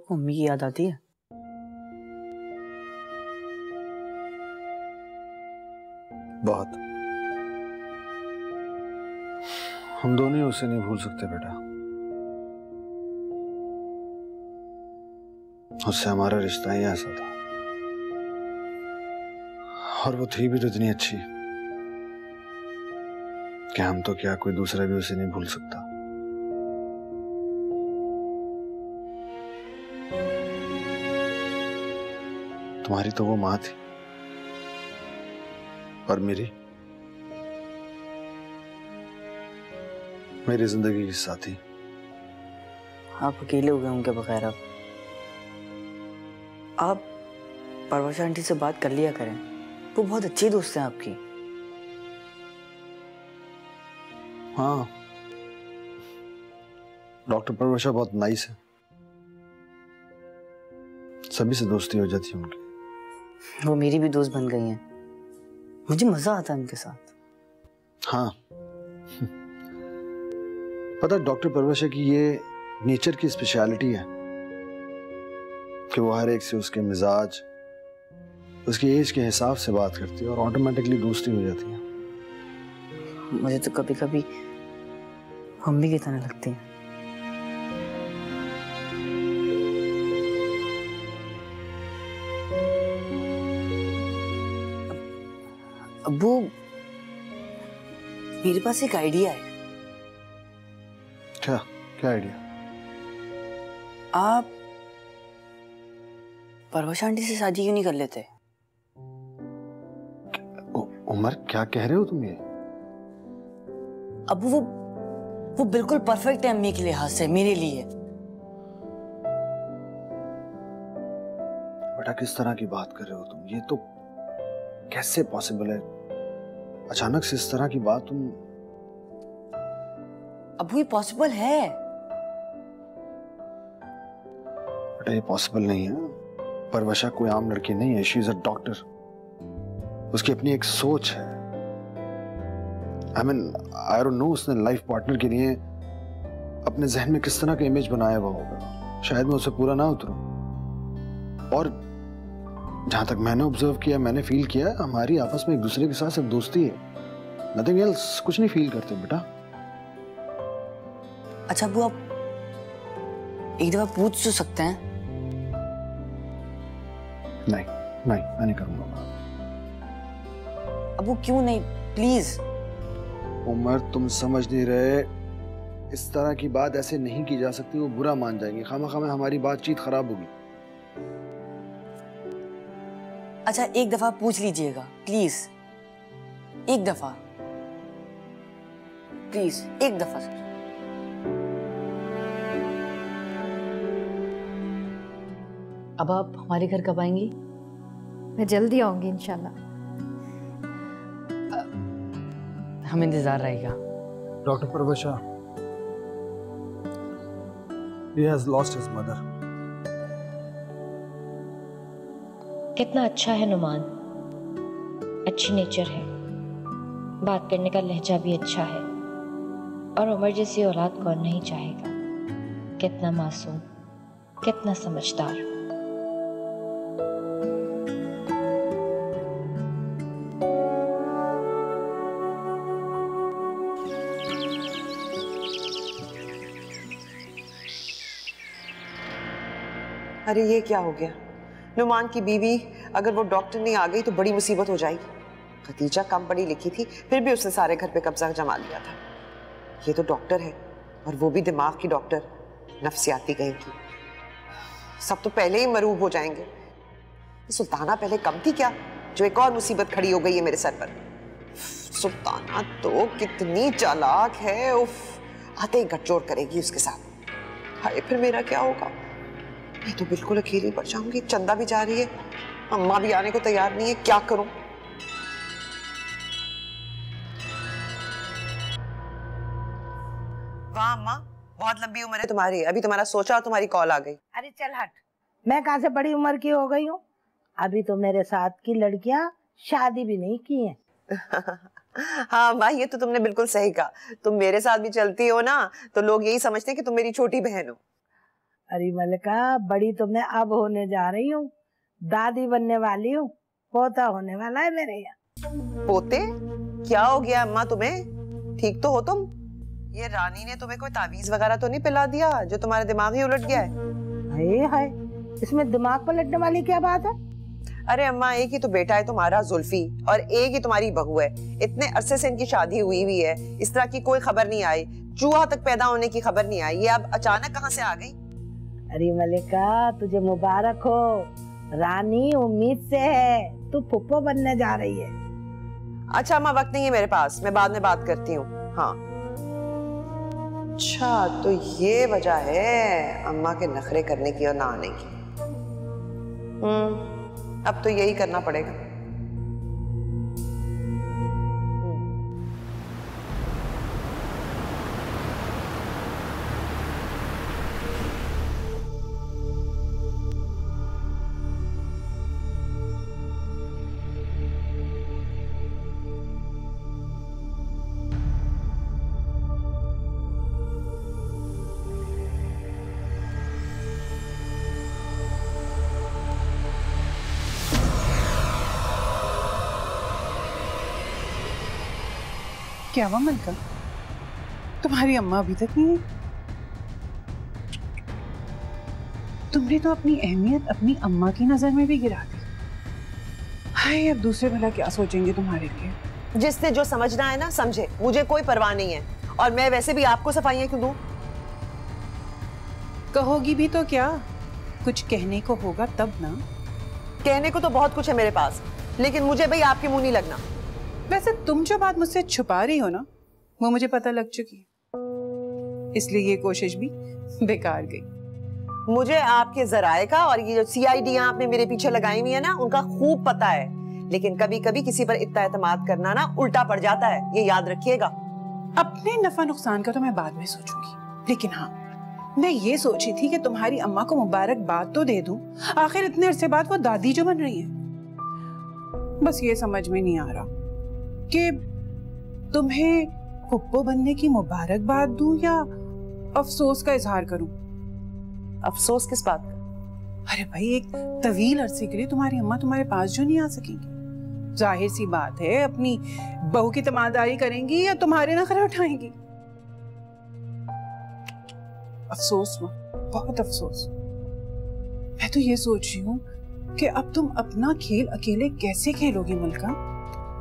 आपको मम्मी की याद आती है? बहुत। हम दोनों ही उसे नहीं भूल सकते बेटा। उससे हमारा रिश्ता ही ऐसा था, और वो थी भी तो इतनी अच्छी कि हम तो क्या, कोई दूसरा भी उसे नहीं भूल सकता। तुम्हारी तो वो माँ थी, और मेरी जिंदगी की साथी। आप अकेले हो गए उनके बगैर। अब आप परवश आंटी से बात कर लिया करें, वो बहुत अच्छी दोस्त हैं आपकी। हाँ, डॉक्टर परवशा बहुत नाइस है, सभी से दोस्ती हो जाती है उनकी। वो मेरी भी दोस्त बन गई हैं, मुझे मजा आता है उनके साथ। हाँ पता, डॉक्टर परवशा की ये नेचर की स्पेशलिटी है कि वो हर एक से उसके मिजाज, उसकी एज के हिसाब से बात करती है और ऑटोमेटिकली दोस्ती हो जाती है। मुझे तो कभी कभी मम्मी की तरह लगती है। अब्बू, मेरे पास एक आइडिया है। क्या क्या आइडिया? आप परवश आंटी से शादी क्यों नहीं कर लेते? उमर, क्या कह रहे हो तुम ये? अब्बू, वो बिल्कुल परफेक्ट है अम्मी के लिहाज से, मेरे लिए। बेटा, किस तरह की बात कर रहे हो तुम? ये तो कैसे पॉसिबल है? अचानक से इस तरह की बात तुम। अब्बू, ये पॉसिबल है। बेटा, ये पॉसिबल नहीं है। परवशा कोई आम लड़की नहीं है, शी इज अ डॉक्टर। उसकी अपनी एक सोच है। आई डोंट नो उसने लाइफ पार्टनर के लिए अपने जहन में किस तरह का इमेज बनाया हुआ होगा। शायद मैं उससे पूरा ना उतरूं। और जहां तक मैंने ऑब्जर्व किया, मैंने फील किया, हमारी आपस में एक दूसरे के साथ सिर्फ दोस्ती है, नथिंग एल्स। कुछ नहीं फील करते बेटा। अच्छा अब्बू, आप एक दफा पूछ तो सकते हैं? नहीं नहीं, मैं नहीं करूंगा। अब्बू, क्यों नहीं? प्लीज। उमर, तुम समझ नहीं रहे। इस तरह की बात ऐसे नहीं की जा सकती, वो बुरा मान जाएंगे। खामा में हमारी बातचीत खराब होगी। अच्छा, एक दफा पूछ लीजिएगा प्लीज। एक दफा प्लीज, एक दफा। अब आप हमारे घर कब आएंगी? मैं जल्दी आऊंगी इंशाल्लाह। हम इंतजार रहेगा। Doctor Parvasha, he has lost his mother. कितना अच्छा है नुमान, अच्छी नेचर है, बात करने का लहजा भी अच्छा है, और उमर जैसी औलाद कौन नहीं चाहेगा। कितना मासूम, कितना समझदार। अरे ये क्या हो गया? नुमान की बीवी अगर वो डॉक्टर नहीं आ गई तो बड़ी मुसीबत हो जाएगी। खतीजा कम पढ़ी लिखी थी, फिर भी उसने सारे घर पे कब्जा जमा लिया था। ये तो डॉक्टर है, और वो भी दिमाग की डॉक्टर, नफ्सियाती कहीं की। सब तो पहले ही मरूब हो जाएंगे। सुल्ताना पहले कम थी क्या, जो एक और मुसीबत खड़ी हो गई है मेरे सर पर। सुल्ताना तो कितनी चालाक है, उफ, आते ही गठजोड़ करेगी उसके साथ। हाय, फिर मेरा क्या होगा? मैं तो बिल्कुल अकेली पड़ जाऊंगी। चंदा भी जा रही है, अम्मा भी आने को तैयार नहीं है, क्या करूं? वाह अम्मा, बहुत लंबी उम्र है तुम्हारी, अभी तुम्हारा सोचा और तुम्हारी कॉल आ गई। अरे चल हट, मैं कहाँ से बड़ी उम्र की हो गई हूँ? अभी तो मेरे साथ की लड़कियां शादी भी नहीं की हैं। हाँ अम्मा, ये तो तुमने बिल्कुल सही कहा। तुम मेरे साथ भी चलती हो ना, तो लोग यही समझते हैं कि तुम मेरी छोटी बहन हो। अरे मलिका, बड़ी तो मैं अब होने जा रही हूँ, दादी बनने वाली हूँ, पोता होने वाला है मेरे यहाँ। पोते? क्या हो गया अम्मा तुम्हें? ठीक तो हो तुम? ये रानी ने तुम्हें कोई तावीज वगैरह तो नहीं पिला दिया जो तुम्हारे दिमाग ही उलट गया है? हाय हाय, इसमें दिमाग पलटने वाली क्या बात है? अरे अम्मा, एक ही तो बेटा है तुम्हारा जुल्फी और एक ही तुम्हारी बहू है। इतने अरसे से इनकी शादी हुई है, इस तरह की कोई खबर नहीं आई, चूहा तक पैदा होने की खबर नहीं आई, ये अब अचानक कहाँ से आ गई? अरे मलिका, तुझे मुबारक हो, रानी उम्मीद से है, तू फुप्पो बनने जा रही है। अच्छा अम्मा, वक्त नहीं है मेरे पास, मैं बाद में बात करती हूँ। हाँ, अच्छा तो ये वजह है अम्मा के नखरे करने की और ना आने की। अब तो यही करना पड़ेगा। क्या हुआ मलका, तुम्हारी अम्मा अभी तक नहीं है? तुमने तो अपनी अहमियत अपनी अम्मा की नजर में भी गिरा दी। हाय, अब दूसरे भला क्या सोचेंगे तुम्हारे लिए। जिसने जो समझना है ना समझे, मुझे कोई परवाह नहीं है। और मैं वैसे भी आपको सफाइयां क्यों दूं? कहोगी भी तो क्या, कुछ कहने को होगा तब ना। कहने को तो बहुत कुछ है मेरे पास, लेकिन मुझे भाई आपके मुंह नहीं लगना। वैसे तुम जो बात मुझसे छुपा रही हो ना, वो मुझे पता लग चुकी है, इसलिए ये कोशिश भी बेकार गई। मुझे आपके जराए का और ये जो CID आपने मेरे पीछे लगाई हुई है ना, उनका खूब पता है। लेकिन कभी कभी किसी पर इतना एतमाद करना ना उल्टा पड़ जाता है, ये याद रखिएगा। अपने नफा नुकसान का तो मैं बाद में सोचूंगी, लेकिन हाँ, मैं ये सोची थी कि तुम्हारी अम्मा को मुबारकबाद तो दे दूं। आखिर इतने अरसे बाद वो दादी जो बन रही है। बस ये समझ में नहीं आ रहा कि तुम्हें फुप्पो बनने की मुबारकबाद दूं या अफसोस का इजहार करूं। अफसोस किस बात का? अरे भाई, एक तवील अरसे के लिए तुम्हारी अम्मा तुम्हारे पास जो नहीं आ सकेंगी। जाहिर सी बात है, अपनी बहू की तमादारी करेंगी या तुम्हारे नखरे उठाएंगी। अफसोस हुआ, बहुत अफसोस। मैं तो ये सोच रही हूँ कि अब तुम अपना खेल अकेले कैसे खेलोगी मलका।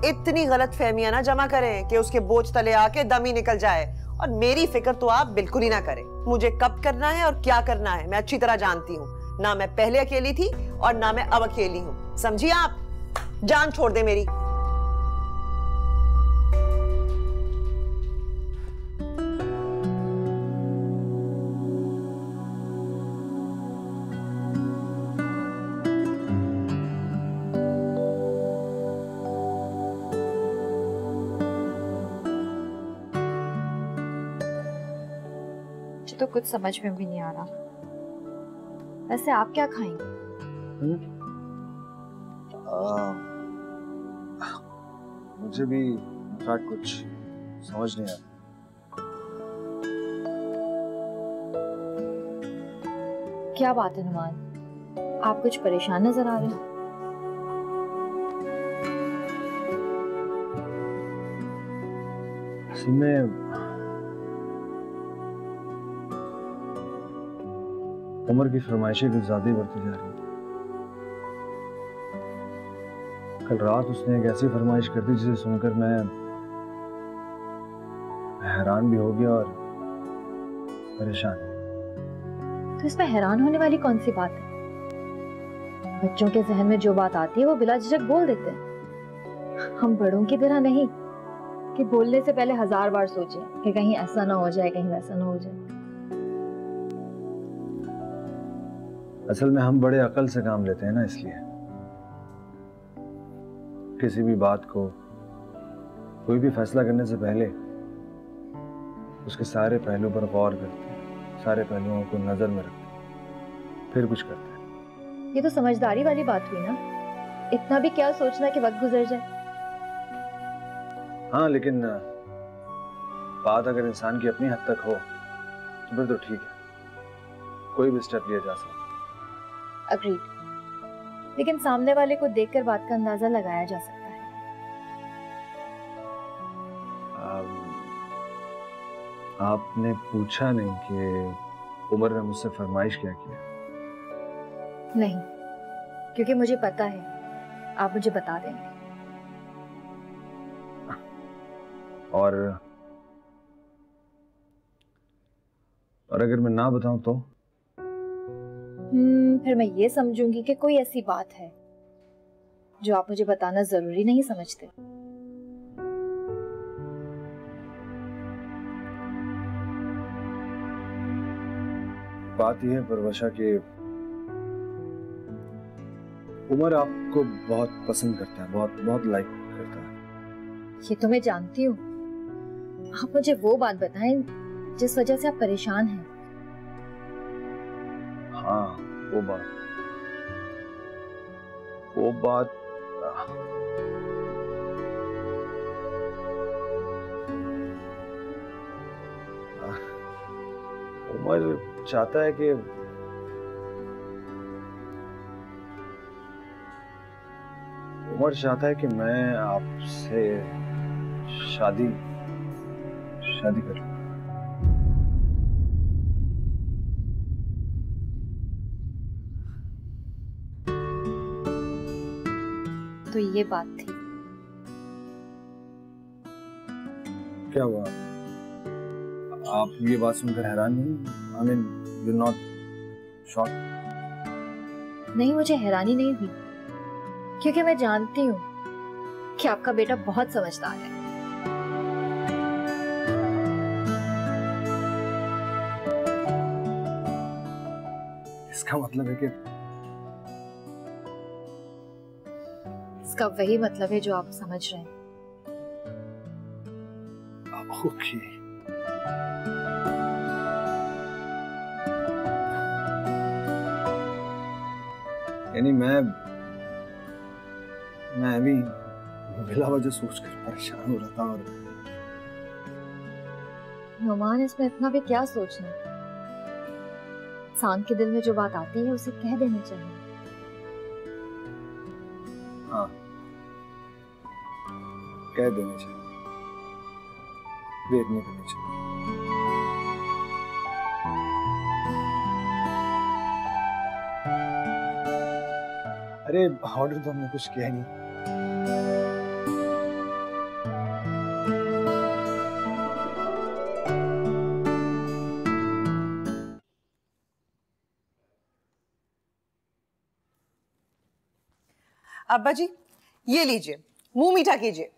इतनी गलत फहमियां ना जमा करें कि उसके बोझ तले आके दम ही निकल जाए। और मेरी फिक्र तो आप बिल्कुल ही ना करें। मुझे कब करना है और क्या करना है मैं अच्छी तरह जानती हूँ। ना मैं पहले अकेली थी और ना मैं अब अकेली हूँ, समझिए आप? जान छोड़ दे मेरी। तो कुछ समझ में भी नहीं आ रहा। वैसे आप क्या खाएंगे? मुझे भी इनफैक्ट कुछ समझ नहीं आया। क्या बात है नुमान, आप कुछ परेशान नजर आ रहे हैं। उम्र की फरमाइशें कुछ ज्यादा ही बढ़ती जा रही है। कल रात उसने एक ऐसी फरमाइश कर दी जिसे सुनकर मैं हैरान भी हो गया और परेशान। तो इसमें हैरान होने वाली कौन सी बात है? बच्चों के जहन में जो बात आती है वो बिला झिझक बोल देते हैं। हम बड़ों की तरह नहीं कि बोलने से पहले 1000 बार सोचें कि कहीं ऐसा ना हो जाए, कहीं वैसा ना हो जाए। असल में हम बड़े अकल से काम लेते हैं ना, इसलिए किसी भी बात को, कोई भी फैसला करने से पहले उसके सारे पहलुओं पर गौर करते हैं, सारे पहलुओं को नजर में रखते हैं, फिर कुछ करते हैं। ये तो समझदारी वाली बात हुई ना। इतना भी क्या सोचना कि वक्त गुजर जाए। हाँ, लेकिन बात अगर इंसान की अपनी हद तक हो तो फिर तो ठीक है, कोई भी स्टेप लिया जा सकता। अग्रीड, लेकिन सामने वाले को देखकर बात का अंदाजा लगाया जा सकता है। आपने पूछा नहीं कि उमर ने मुझसे फरमाइश क्या किया? नहीं, क्योंकि मुझे पता है आप मुझे बता देंगे। और अगर मैं ना बताऊं तो? फिर मैं ये समझूंगी कि कोई ऐसी बात है जो आप मुझे बताना जरूरी नहीं समझते। बात यह है परवशा कि उमर आपको बहुत पसंद करता है, बहुत बहुत लाइक करता है। ये तो मैं जानती हूँ। आप मुझे वो बात बताएं जिस वजह से आप परेशान हैं। हाँ, वो बात उमर चाहता है कि मैं आपसे शादी करूं। तो ये बात थी। क्या हुआ? आप ये बात सुनकर हैरान नहीं? I mean, you're not shocked? नहीं, मुझे हैरानी नहीं हुई, क्योंकि मैं जानती हूँ कि आपका बेटा बहुत समझदार है। इसका मतलब है कि इसका वही मतलब है जो आप समझ रहे हैं। ओके। यानी मैं भी बिला वजह सोचकर परेशान हो रहा था। और नुमान, इसमें इतना भी क्या सोचना? इंसान के दिल में जो बात आती है उसे कह देनी चाहिए। हाँ, कह देनी चाहिए, वेट नहीं करनी चाहिए। अरे ऑर्डर तो हमने कुछ किया ही नहीं। अब्बा जी, ये लीजिए, मुंह मीठा कीजिए।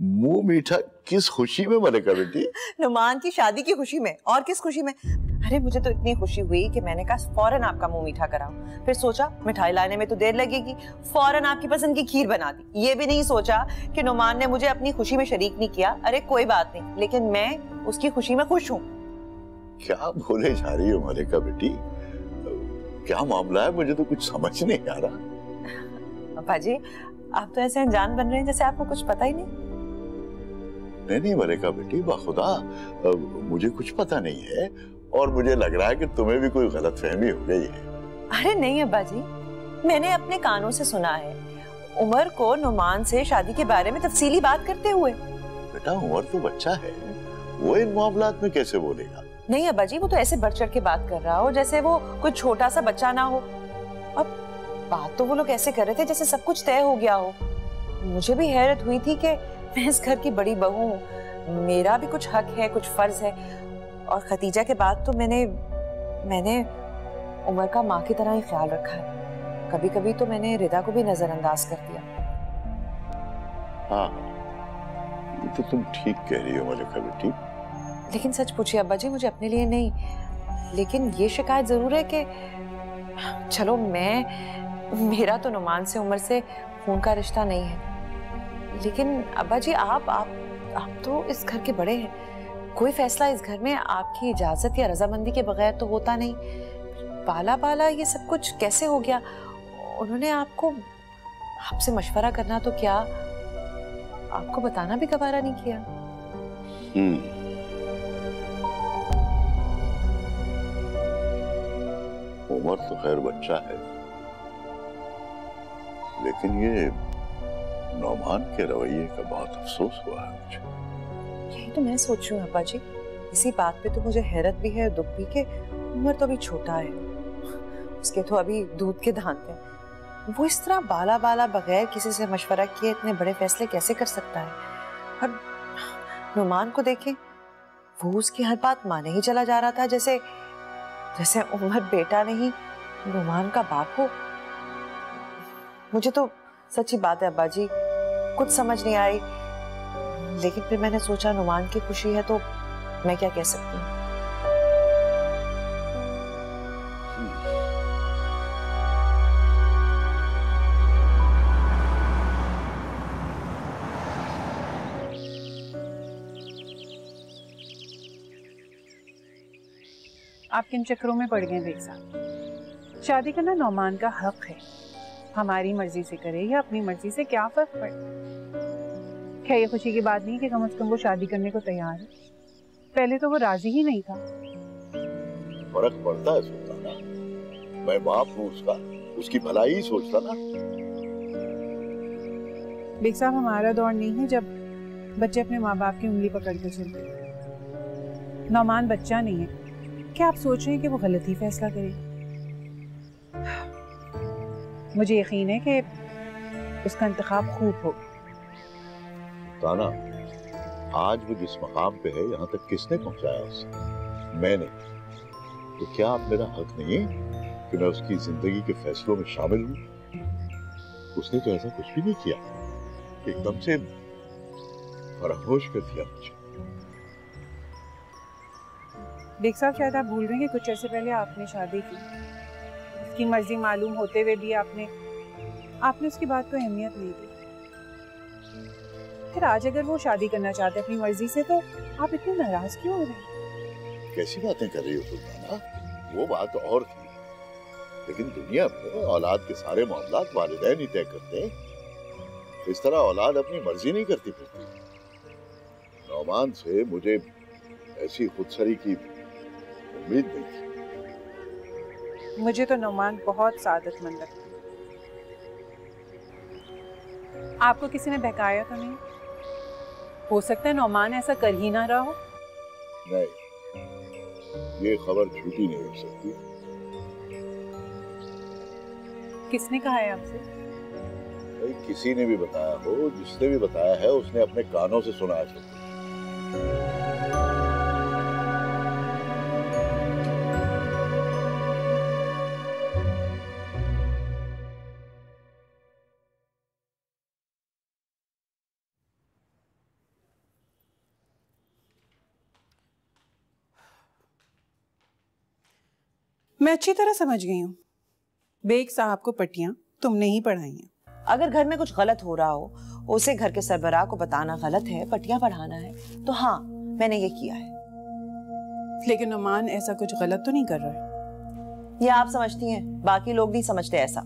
मुंह मीठा किस खुशी में मलिका बेटी? नुमान की शादी की खुशी में। और किस खुशी में? अरे मुझे तो इतनी खुशी हुई कि मैंने कहा फौरन आपका मुंह मीठा कराऊं। फिर सोचा मिठाई लाने में तो देर लगेगी, फौरन आपकी पसंद की खीर बना दी। ये भी नहीं सोचा कि नुमान ने मुझे अपनी खुशी में शरीक नहीं किया। अरे कोई बात नहीं, लेकिन मैं उसकी खुशी में खुश हूँ। क्या बोले जा रही हो मलिका बेटी? क्या मामला है? मुझे तो कुछ समझ नहीं आ रहा। अब्बा जी, आप तो ऐसे अनजान बन रहे हैं जैसे आपको कुछ पता ही नहीं। नहीं मलिका बेटी, बाखुदा मुझे कुछ पता नहीं है और मुझे लग रहा है कि तुम्हें भी कोई गलतफहमी हो गई है। अरे नहीं अब्बा जी, मैंने अपने कानों से सुना है उमर को नुमान से शादी के बारे में तफसीली बात करते हुए। बेटा उमर तो बच्चा है, वो इन मामलात में कैसे बोलेगा? नहीं अब्बा जी, वो तो ऐसे बढ़ चढ़ के बात कर रहा हो जैसे वो कोई छोटा सा बच्चा ना हो। अब बात तो वो लोग ऐसे कर रहे थे जैसे सब कुछ तय हो गया हो। मुझे भी हैरत हुई थी कि मैं इस घर की बड़ी बहू हूँ, मेरा भी कुछ हक है, कुछ फर्ज है। और खतीजा के बाद तो मैंने उमर का माँ की तरह ही ख्याल रखा है। कभी कभी तो मैंने रिदा को भी नजरअंदाज कर दिया। हाँ, ये तो तुम ठीक कह रही हो मलिका बेटी। लेकिन सच पूछिए अब्बा जी, मुझे अपने लिए नहीं, लेकिन ये शिकायत जरूर है कि चलो मेरा तो नुमान से उमर से खून का रिश्ता नहीं है, लेकिन अब्बा जी आप तो इस घर के बड़े हैं। कोई फैसला इस घर में आपकी इजाजत या रजामंदी के बगैर तो होता नहीं। बाला ये सब कुछ कैसे हो गया? उन्होंने आपसे मशवरा करना तो क्या, आपको बताना भी गवारा नहीं किया। उमर तो खैर बच्चा है, लेकिन ये नौमान के रवैये का बहुत अफसोस हुआ है मुझे। यही तो मैं सोच रही हूँ अब्बा जी, इसी बात पे तो मुझे हैरत भी है, दुख भी कि उमर तो अभी छोटा है, उसके तो अभी दूध के दांत हैं। वो इस तरह बाला बाला बगैर किसी से मशवरा किए इतने बड़े फैसले कैसे कर सकता है। और नुमान को देखें, वो उसकी हर बात माने ही चला जा रहा था, जैसे जैसे उमर बेटा नहीं नुमान का बाप हो। मुझे तो सच्ची बात है अब्बा जी, कुछ समझ नहीं आई, लेकिन फिर मैंने सोचा नुमान की खुशी है तो मैं क्या कह सकती हूँ। आप किन चक्करों में पड़ गए बेग साहब? शादी करना नौमान का हक है, हमारी मर्जी से करे या अपनी मर्जी से क्या फर्क पड़े। क्या ये खुशी की बात नहीं कि कम से कम वो शादी करने को तैयार है? पहले तो वो राजी ही नहीं था। फर्क पड़ता है सुल्ताना, मैं बाप हूँ उसका, उसकी भलाई ही सोचता ना। बेग साहब, हमारा दौर नहीं है जब बच्चे अपने माँ बाप की उंगली पकड़ कर चलते। नौमान बच्चा नहीं है, क्या आप सोच रहे हैं कि वो गलत ही फैसला करेगा? मुझे यकीन है कि उसका इंतखाब खूब हो। ताना, आज वो जिस मकाम पे है, यहाँ तक किसने पहुंचाया उसे? मैंने। तो क्या आप मेरा हक नहीं है कि मैं उसकी जिंदगी के फैसलों में शामिल हूँ? उसने तो ऐसा कुछ भी नहीं किया, एकदम से फरामोश कर दिया मुझे। बेग साहब, शायद आप भूल रहे हैं कि कुछ अर्से पहले आपने शादी की, उसकी मर्जी मालूम होते हुए भी आपने उसकी बात को अहमियत नहीं दी। फिर आज अगर वो शादी करना चाहते अपनी मर्जी से, तो आप इतने नाराज क्यों हो रहे हैं? कैसी बातें कर रही हो सुल्ताना? वो बात और थी, लेकिन दुनिया में औलाद के सारे मामलात वालिदैन ही तय करते हैं। इस तरह औलाद अपनी मर्जी नहीं करती फिरती। नौमान से मुझे ऐसी खुदसरी की उम्मीद नहीं थी। मुझे तो नौमान बहुत सादतमंद लगता है। आपको किसी ने बहकाया तो नहीं? हो सकता है नौमान ऐसा कर ही ना रहा हो। नहीं, ये खबर झूठी नहीं हो सकती। किसने कहा है आपसे? भाई, किसी ने भी बताया हो, जिसने भी बताया है उसने अपने कानों से सुना है। मैं अच्छी तरह समझ गई हूँ, बेग साहब को पट्टियां तुमने ही पढ़ाई हैं। अगर घर में कुछ गलत हो रहा हो, उसे घर के सरबराह को बताना गलत है, पट्टियां पढ़ाना है, तो हाँ, मैंने ये किया है। लेकिन नुमान ऐसा कुछ गलत तो नहीं कर रहा है। ये आप समझती हैं, बाकी लोग नहीं समझते ऐसा।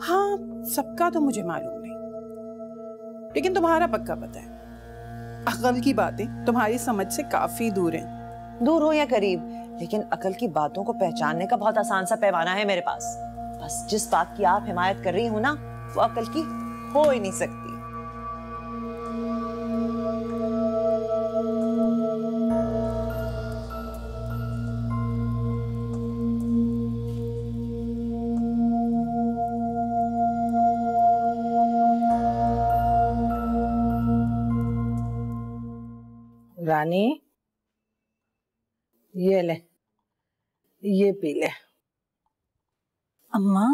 हाँ, सबका तो मुझे मालूम नहीं, लेकिन तुम्हारा पक्का पता है। अकल की बातें तुम्हारी समझ से काफी दूर हैं। दूर हो या करीब, लेकिन अकल की बातों को पहचानने का बहुत आसान सा पैमाना है मेरे पास। बस जिस बात की आप हिमायत कर रही हो ना, वो अकल की हो ही नहीं सकती। रानी, ये ले, ये पी ले। अम्मा,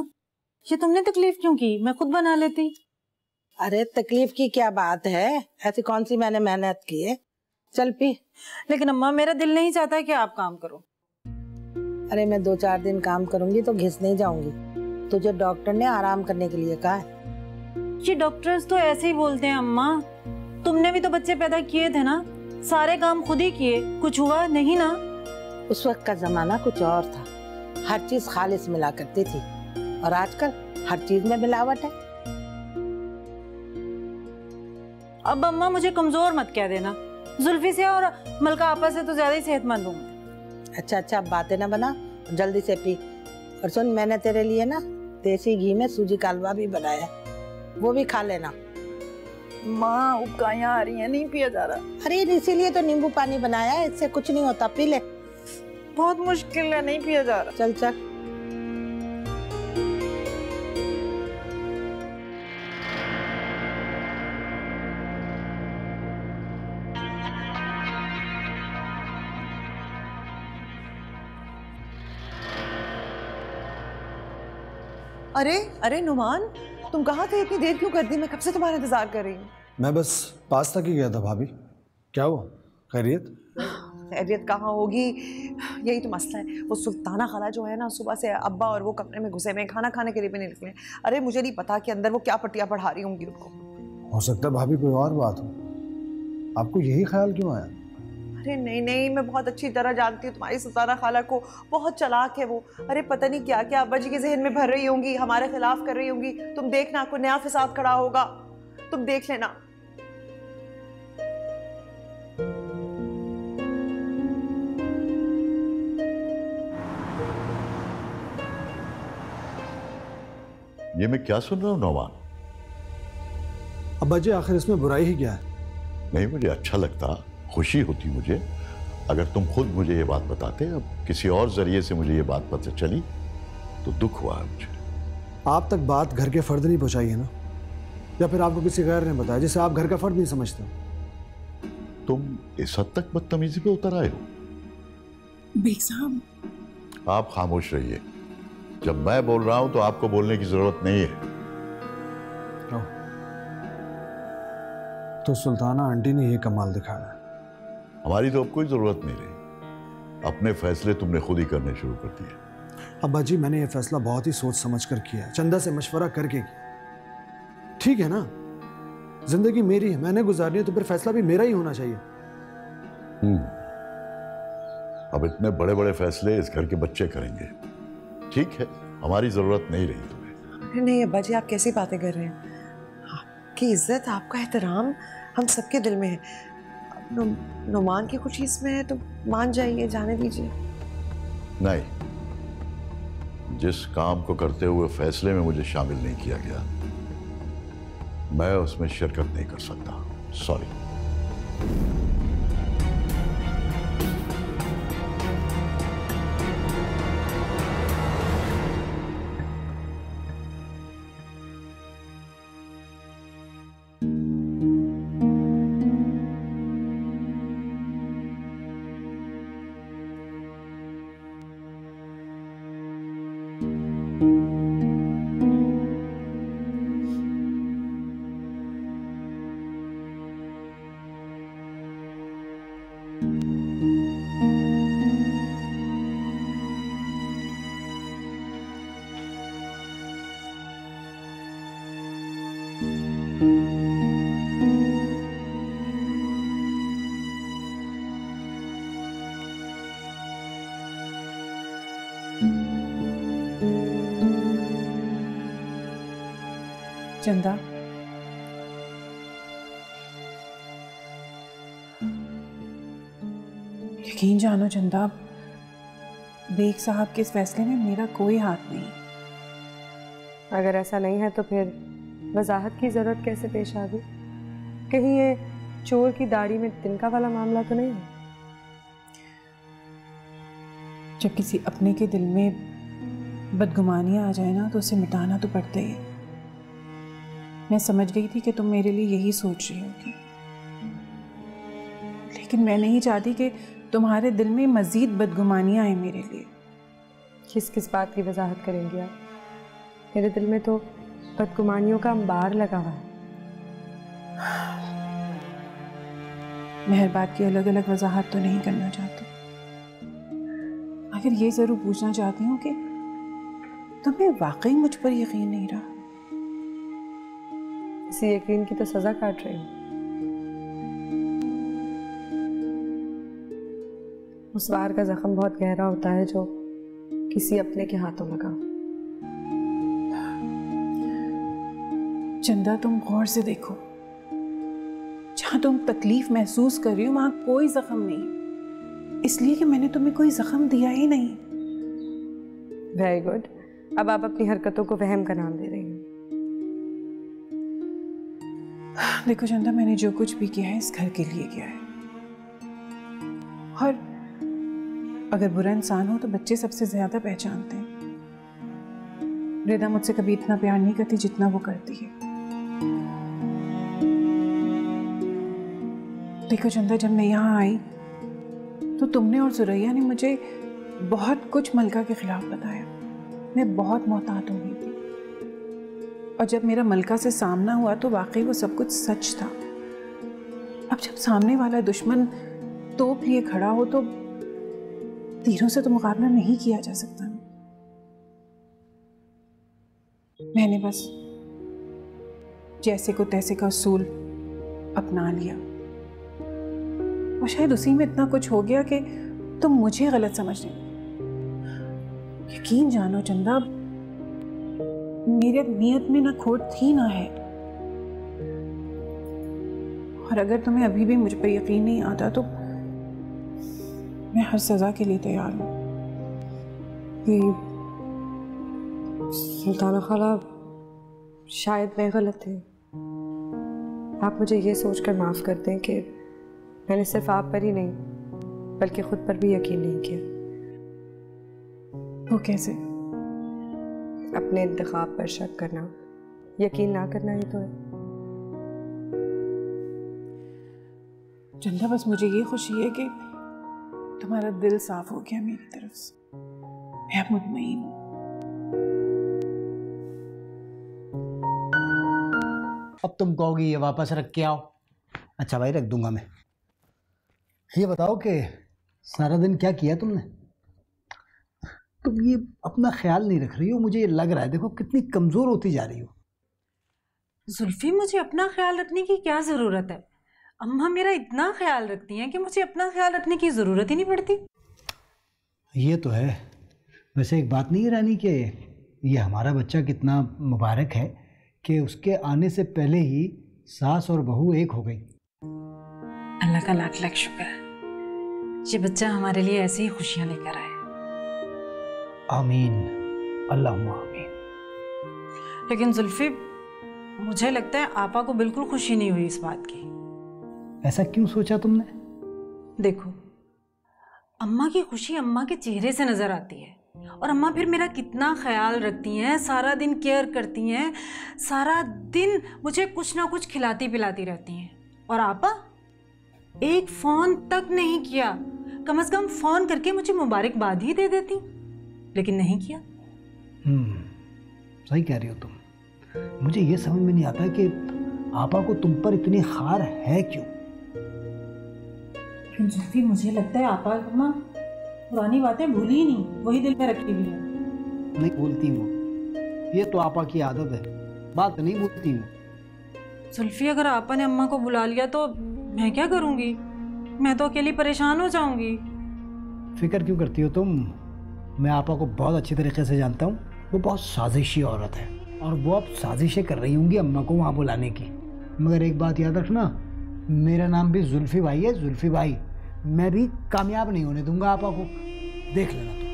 ये तुमने तकलीफ क्यों की? मैं खुद बना लेती। अरे तकलीफ की क्या बात है, ऐसी कौन सी मैंने मेहनत की है। चल पी। लेकिन अम्मा, मेरा दिल नहीं चाहता कि आप काम करो। अरे मैं 2-4 दिन काम करूंगी तो घिस नहीं जाऊंगी। तुझे डॉक्टर ने आराम करने के लिए कहा है। ये डॉक्टर्स तो ऐसे ही बोलते हैं अम्मा। तुमने भी तो बच्चे पैदा किए थे ना, सारे काम खुद ही किए, कुछ हुआ नहीं ना। उस वक्त का जमाना कुछ और था, हर चीज खालिस मिला करती थी, और आजकल हर चीज में मिलावट है। अब अम्मा मुझे कमजोर मत कह देना। जुल्फी से और मलका आपा से तो ज्यादा ही सेहतमंद हूँ। अच्छा अच्छा अब बातें ना बना, जल्दी से पी। और सुन, मैंने तेरे लिए ना देसी घी में सूजी का हलवा भी बनाया है, वो भी खा लेना। माँ उबकाइयाँ आ रही हैं, नहीं पिया जा रहा। अरे इसीलिए तो नींबू पानी बनाया है, इससे कुछ नहीं होता, पी ले। बहुत मुश्किल है, नहीं पिया जा रहा। चल चल। अरे अरे नुमान, तुम कहाँ थे? इतनी देर क्यों कर दी? मैं कब से तुम्हारा इंतजार कर रही हूँ। मैं बस पास तक ही गया था भाभी। क्या हुआ, खैरियत? खैरियत कहाँ होगी, यही तो मसला है। वो सुल्ताना खाला जो है ना, सुबह से अब्बा और वो कमरे में घुसे हुए, खाना खाने के लिए भी नहीं निकले। अरे मुझे नहीं पता कि अंदर वो क्या पट्टियाँ पढ़ा रही होंगी उनको। हो सकता है भाभी कोई और बात हो, आपको यही ख्याल क्यों आया? अरे नहीं नहीं, मैं बहुत अच्छी तरह जानती हूँ तुम्हारी सुल्ताना खाला को, बहुत चालाक है वो। अरे पता नहीं क्या क्या अब्बा जी के जहन में भर रही होंगी, हमारे खिलाफ कर रही होंगी। तुम देखना, कोई नया फिसाद खड़ा होगा, तुम देख लेना। ये मैं क्या सुन रहा हूँ नौमान? अब्बा जी आखिर इसमें बुराई ही क्या है? नहीं, मुझे अच्छा लगता, खुशी होती मुझे अगर तुम खुद मुझे ये बात बताते। अब किसी और जरिए से मुझे ये बात पता चली तो दुख हुआ है मुझे। आप तक बात घर के फर्द नहीं पहुंचाई है ना, या फिर आपको किसी गैर ने बताया जिसे आप घर का फर्द नहीं समझते? तुम इस हद तक बदतमीजी पे उतर आए हो? बेग साहब, आप खामोश रहिए। जब मैं बोल रहा हूं तो आपको बोलने की जरूरत नहीं है। तो सुल्ताना आंटी ने ये कमाल दिखाया। हमारी तो अब कोई जरूरत नहीं रही, अपने फैसले तुमने खुद ही करने शुरू कर दिए। अब्बा जी मैंने ये फैसला बहुत ही सोच समझ कर किया है, चंदा से मशवरा करके किया। ठीक है ना, जिंदगी मेरी है, मैंने गुजारनी है, तो फिर फैसला भी मेरा ही होना चाहिए। अब इतने बड़े बड़े फैसले इस घर के बच्चे करेंगे। ठीक है, हमारी जरूरत नहीं रही तुम्हें। अरे नहीं अब्बा जी, आप कैसी बातें कर रहे हैं? आपकी इज्जत, आपका एहतराम हम सबके दिल में है। नुमान की खुशी इसमें है तो मान जाइए, जाने दीजिए। नहीं, जिस काम को करते हुए फैसले में मुझे शामिल नहीं किया गया, मैं उसमें शिरकत नहीं कर सकता। सॉरी। चंदा, यकीन जानो चंदा, बेग साहब के इस फैसले में मेरा कोई हाथ नहीं। अगर ऐसा नहीं है तो फिर वजाहत की ज़रूरत कैसे पेश आ गई? कहीं ये चोर की दाढ़ी में तिनका वाला मामला तो नहीं है? जब किसी अपने के दिल में बदगुमानियाँ आ जाए ना तो उसे मिटाना तो पड़ता ही है। मैं समझ गई थी कि तुम मेरे लिए यही सोच रही होगी, लेकिन मैं नहीं चाहती कि तुम्हारे दिल में मज़ीद बदगुमानियाँ आए मेरे लिए। किस किस बात की वजाहत करेंगी आप? मेरे दिल में तो बदगुमानियों का अंबार लगा हुआ है। मैं हर बात की अलग अलग वजाहत तो नहीं करना चाहती, मगर ये ज़रूर पूछना चाहती हूँ कि तुम्हें वाकई मुझ पर यकीन नहीं रहा? इसी यकीन की तो सजा काट रही हूँ। उस वार का जख्म बहुत गहरा होता है जो किसी अपने के हाथों लगा। चंदा, तुम गौर से देखो, जहां तुम तकलीफ महसूस कर रही हो वहां कोई जख्म नहीं। इसलिए कि मैंने तुम्हें कोई जख्म दिया ही नहीं। Very good. अब आप अपनी हरकतों को वहम का नाम दे रही हैं। देखो चंदा, मैंने जो कुछ भी किया है इस घर के लिए किया है, और अगर बुरा इंसान हो तो बच्चे सबसे ज्यादा पहचानते हैं। रिदा मुझसे कभी इतना प्यार नहीं करती जितना वो करती है। देखो चंदा, जब मैं यहाँ आई तो तुमने और सुरैया ने मुझे बहुत कुछ मलका के खिलाफ बताया। मैं बहुत मोहतात हो गई थी, और जब मेरा मलका से सामना हुआ तो वाकई वो सब कुछ सच था। अब जब सामने वाला दुश्मन तोप लिए खड़ा हो तो तीरों से तो मुकाबला नहीं किया जा सकता। मैंने बस जैसे को तैसे का उसूल अपना लिया, और शायद उसी में इतना कुछ हो गया कि तुम मुझे गलत समझ रहे। यकीन जानो चंदा, मेरे नियत में ना खोट थी ना है, और अगर तुम्हें अभी भी मुझ पर यकीन नहीं आता तो मैं हर सजा के लिए तैयार हूँ। सुल्ताना खाला, शायद मैं गलत थी। आप मुझे ये सोचकर माफ़ कर दें कि मैंने सिर्फ आप पर ही नहीं बल्कि खुद पर भी यकीन नहीं किया। वो कैसे? अपने इंतखाब पर शक करना, यकीन ना करना ही तो है। चंदा, बस मुझे ये खुशी है कि तुम्हारा दिल साफ हो गया मेरी तरफ से। मैं अब मुतमईन हूँ। अब तुम कहोगी ये वापस रख के आओ। अच्छा भाई, रख दूंगा मैं। ये बताओ कि सारा दिन क्या किया तुमने? तुम ये अपना ख्याल नहीं रख रही हो, मुझे ये लग रहा है। देखो कितनी कमज़ोर होती जा रही हो। जुल्फी, मुझे अपना ख्याल रखने की क्या ज़रूरत है? अम्मा मेरा इतना ख्याल रखती हैं कि मुझे अपना ख्याल रखने की ज़रूरत ही नहीं पड़ती। ये तो है। वैसे एक बात नहीं है रानी कि ये हमारा बच्चा कितना मुबारक है कि उसके आने से पहले ही सास और बहू एक हो गई। अल्लाह का लाख लाख शुक्र है, ये बच्चा हमारे लिए ऐसे ही खुशियां लेकर आए। आमीन, अल्लाहुम्मा आमीन। लेकिन जुल्फी, मुझे लगता है आपा को बिल्कुल खुशी नहीं हुई इस बात की। ऐसा क्यों सोचा तुमने? देखो, अम्मा की खुशी अम्मा के चेहरे से नजर आती है, और अम्मा फिर मेरा कितना ख्याल रखती हैं, सारा दिन केयर करती हैं, सारा दिन मुझे कुछ ना कुछ खिलाती पिलाती रहती हैं। और आपा एक फ़ोन तक नहीं किया, कम से कम फ़ोन करके मुझे मुबारकबाद ही दे देती, लेकिन नहीं किया। सही कह रही हो तुम। मुझे ये समझ में नहीं आता कि आपा को तुम पर इतनी खार है क्यों? जुल्फी, मुझे लगता है आपा ना पुरानी बातें भूली ही नहीं, वही दिल में रखी हुई है। नहीं भूलती हूँ, ये तो आपा की आदत है, बात नहीं भूलती हूँ। जुल्फी, अगर आपा ने अम्मा को बुला लिया तो मैं क्या करूँगी? मैं तो अकेली परेशान हो जाऊंगी। फिक्र क्यों करती हो तुम? मैं आपा को बहुत अच्छी तरीके से जानता हूँ। वो बहुत साजिशी औरत है, और वो अब साजिशें कर रही होंगी अम्मा को वहाँ बुलाने की। मगर एक बात याद रखना, मेरा नाम भी जुल्फी भाई है, जुल्फी भाई। मैं भी कामयाब नहीं होने दूंगा आपा को, देख लेना तुम।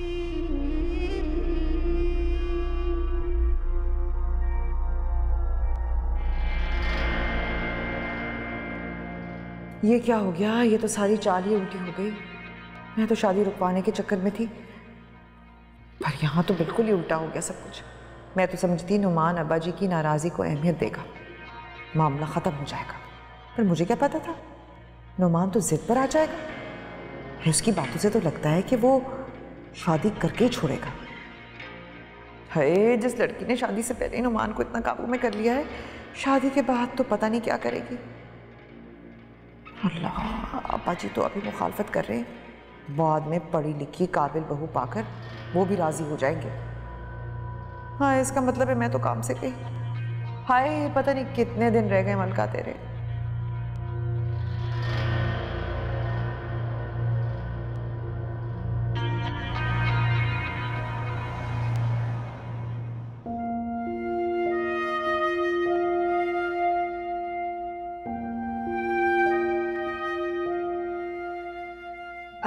ये क्या हो गया? ये तो सारी चाल ही उल्टी हो गई। मैं तो शादी रुकवाने के चक्कर में थी, पर यहाँ तो बिल्कुल ही उल्टा हो गया सब कुछ। मैं तो समझती नुमान अब्बा जी की नाराज़गी को अहमियत देगा, मामला ख़त्म हो जाएगा। पर मुझे क्या पता था नुमान तो जिद पर आ जाएगा। उसकी बातों से तो लगता है कि वो शादी करके ही छोड़ेगा। है, जिस लड़की ने शादी से पहले नुमान को इतना काबू में कर लिया है, शादी के बाद तो पता नहीं क्या करेगी। अल्लाह, अब्बा जी तो अभी मुखालफत कर रहे हैं, बाद में पढ़ी लिखी काबिल बहू पाकर वो भी राजी हो जाएंगे। हाँ, इसका मतलब है मैं तो काम से गई। हाय, पता नहीं कितने दिन रह गए मलका तेरे।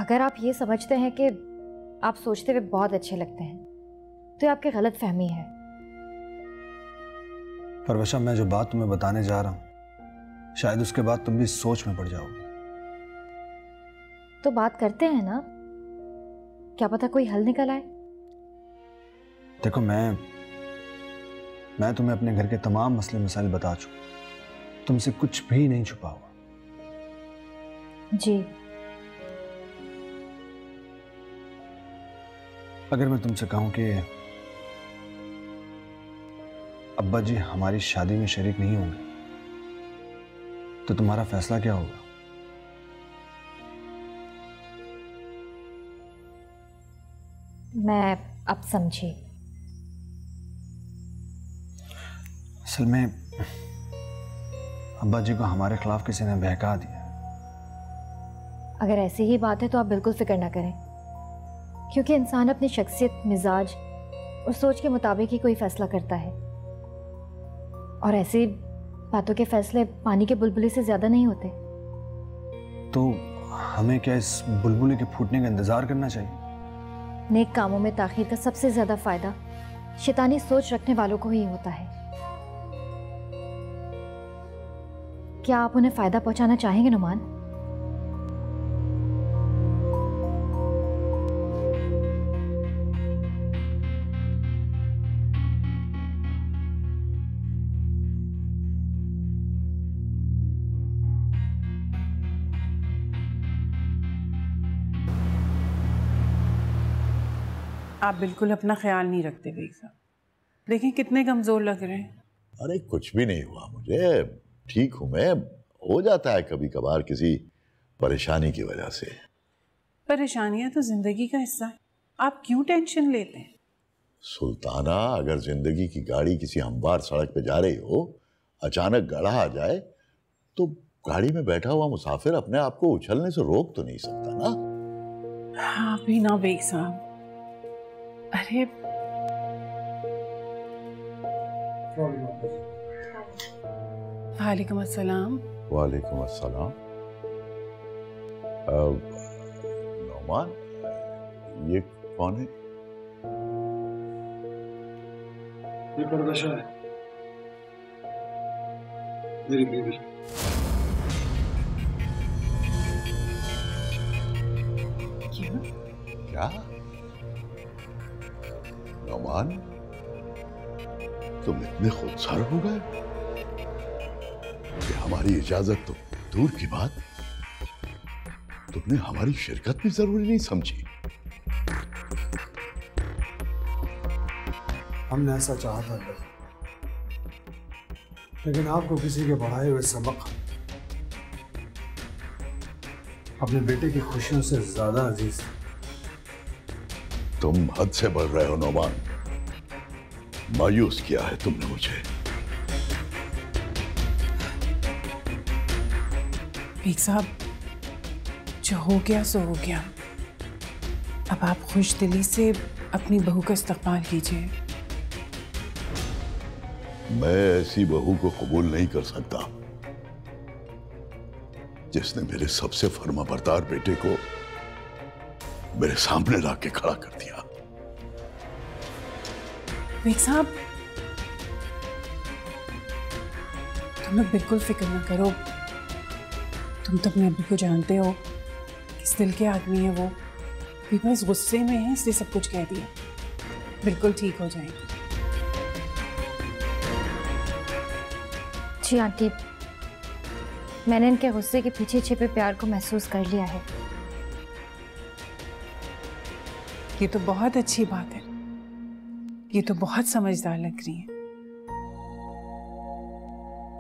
अगर आप ये समझते हैं कि आप सोचते हुए बहुत अच्छे लगते हैं तो ये आपकी गलत फहमी है। परवशा, मैं जो बात तुम्हें बताने जा रहा हूँ शायद उसके बाद तुम भी सोच में पड़ जाओगे। तो बात करते हैं ना, क्या पता कोई हल निकल आए। देखो, मैं तुम्हें अपने घर के तमाम मसले मसाइल बता चुका, तुमसे कुछ भी नहीं छुपा हुआ। जी। अगर मैं तुमसे कहूं कि अब्बा जी हमारी शादी में शरीक नहीं होंगे तो तुम्हारा फैसला क्या होगा? मैं अब समझी। असल में अब्बा जी को हमारे खिलाफ किसी ने बहका दिया। अगर ऐसी ही बात है तो आप बिल्कुल फिक्र ना करें, क्योंकि इंसान अपनी शख्सियत, मिजाज और सोच के मुताबिक ही कोई फैसला करता है, और ऐसी बातों के फैसले पानी के बुलबुले से ज्यादा नहीं होते। तो हमें क्या इस बुलबुले के फूटने का इंतजार करना चाहिए? नेक कामों में ताखीर का सबसे ज्यादा फायदा शैतानी सोच रखने वालों को ही होता है। क्या आप उन्हें फायदा पहुंचाना चाहेंगे नुमान? आप बिल्कुल अपना ख्याल नहीं रखते बेग साहब, देखें कितने कमजोर लग रहे हैं। अरे कुछ भी नहीं हुआ मुझे, ठीक हूं मैं। हो जाता है कभी कभार किसी परेशानी की वजह से। परेशानियां तो जिंदगी का हिस्सा है, आप क्यों टेंशन लेते हैं? सुल्ताना, अगर जिंदगी की गाड़ी किसी हमवार सड़क पे जा रही हो, अचानक गड्ढा आ जाए तो गाड़ी में बैठा हुआ मुसाफिर अपने आप को उछलने से रोक तो नहीं सकता ना। हाँ भी ना बेग साहब। अरे वालेकुम अस्सलाम। वालेकुम अस्सलाम। नौमान, ये कौन है? ये परवशा है, मेरी बीवी। क्या नौमान, तुम इतने खुदसार हो गए कि हमारी इजाजत तो दूर की बात, तुमने हमारी शिरकत भी जरूरी नहीं समझी। हमने ऐसा चाहा था, लेकिन आपको किसी के पढ़ाए हुए सबक अपने बेटे की खुशियों से ज्यादा अजीज। तुम हद से बढ़ रहे हो नौमान, मायूस किया है तुमने मुझे। बेग साहब, जो हो गया सो हो गया, अब आप खुश दिली से अपनी बहू का इस्तकबाल कीजिए। मैं ऐसी बहू को कबूल नहीं कर सकता जिसने मेरे सबसे फर्माबरदार बेटे को मेरे सामने ला के खड़ा कर दिया। बेग साहब, तुम लोग बिल्कुल फिक्र ना करो, तुम तो अपने अब्बू को जानते हो, किस दिल के आदमी है वो। भी बस गुस्से में है इसलिए सब कुछ कह दिया, बिल्कुल ठीक हो जाएंगे। जी आंटी, मैंने इनके गुस्से के पीछे छिपे प्यार को महसूस कर लिया है। ये तो बहुत अच्छी बात है, ये तो बहुत समझदार लग रही है।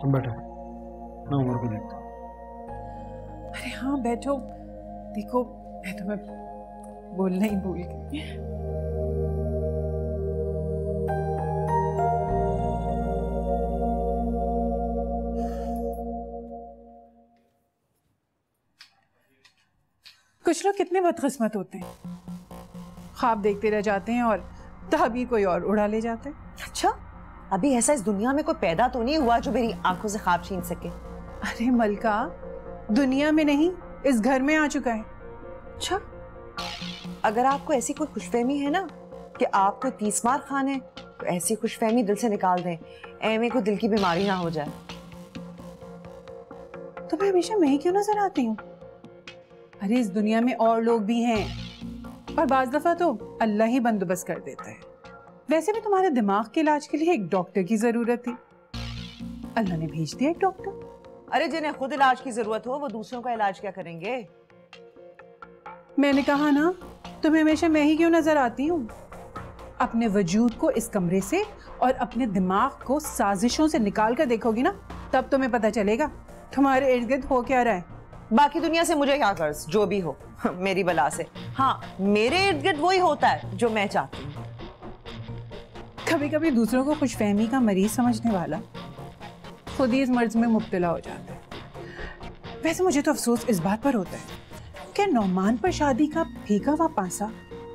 तुम बैठो, मैं उमर को देखता हूँ। अरे हाँ बैठो, देखो मैं तुम्हें बोलना ही भूल गई। कुछ लोग कितने बदकिस्मत होते हैं, ख्वाब देखते रह जाते हैं और ताबीर कोई और उड़ा ले जाते हैं। अच्छा, अभी ऐसा इस दुनिया में कोई पैदा तो नहीं हुआ जो मेरी आंखों से ख्वाब छीन सके? अरे मलका, दुनिया में नहीं इस घर में आ चुका है। अच्छा, अगर आपको ऐसी कोई खुशफहमी है ना कि आपको 30 मार खान है, तो ऐसी खुशफहमी दिल से निकाल दें, एमे को दिल की बीमारी ना हो जाए। तो मैं हमेशा मैं ही क्यों नजर आती हूँ? अरे इस दुनिया में और लोग भी हैं, और बाज दफा तो अल्लाह ही बंदोबस्त कर देता है। वैसे भी तुम्हारे दिमाग के इलाज के लिए एक डॉक्टर की जरूरत थी, अल्लाह ने भेज दिया एक डॉक्टर। अरे जिन्हें खुद इलाज की जरूरत हो वो दूसरों का इलाज क्या करेंगे? मैंने कहा ना, तुम्हें हमेशा मैं ही क्यों नजर आती हूँ? अपने वजूद को इस कमरे से और अपने दिमाग को साजिशों से निकाल कर देखोगी ना, तब तुम्हें पता चलेगा तुम्हारे इर्द गिर्द हो क्या रहा है। बाकी दुनिया से मुझे क्या कर्ज, जो भी हो मेरी बला से। हाँ, मेरे इर्द गिर्द वही होता है जो मैं चाहती हूँ। कभी कभी दूसरों को खुशफहमी का मरीज समझने वाला खुद ही इस मर्ज में मुब्तला हो जाता है। वैसे मुझे तो अफसोस इस बात पर होता है कि नौमान पर शादी का भीगा हुआ पासा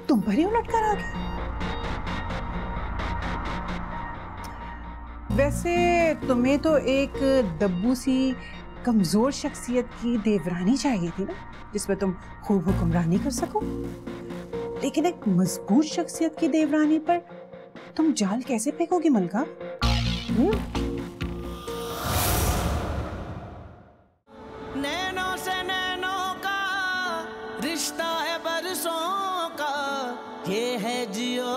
तुम पर ही उलट कर आ गया। वैसे तुम्हें तो एक दब्बू सी कमजोर शख्सियत की देवरानी चाहिए थी ना, जिसमें तुम खूब हुक्मरानी कर सको। लेकिन एक मजबूत शख्सियत की देवरानी पर तुम जाल कैसे फेंकोगी मलका? नैनों से नैनों का रिश्ता है बरसों का, ये है जियो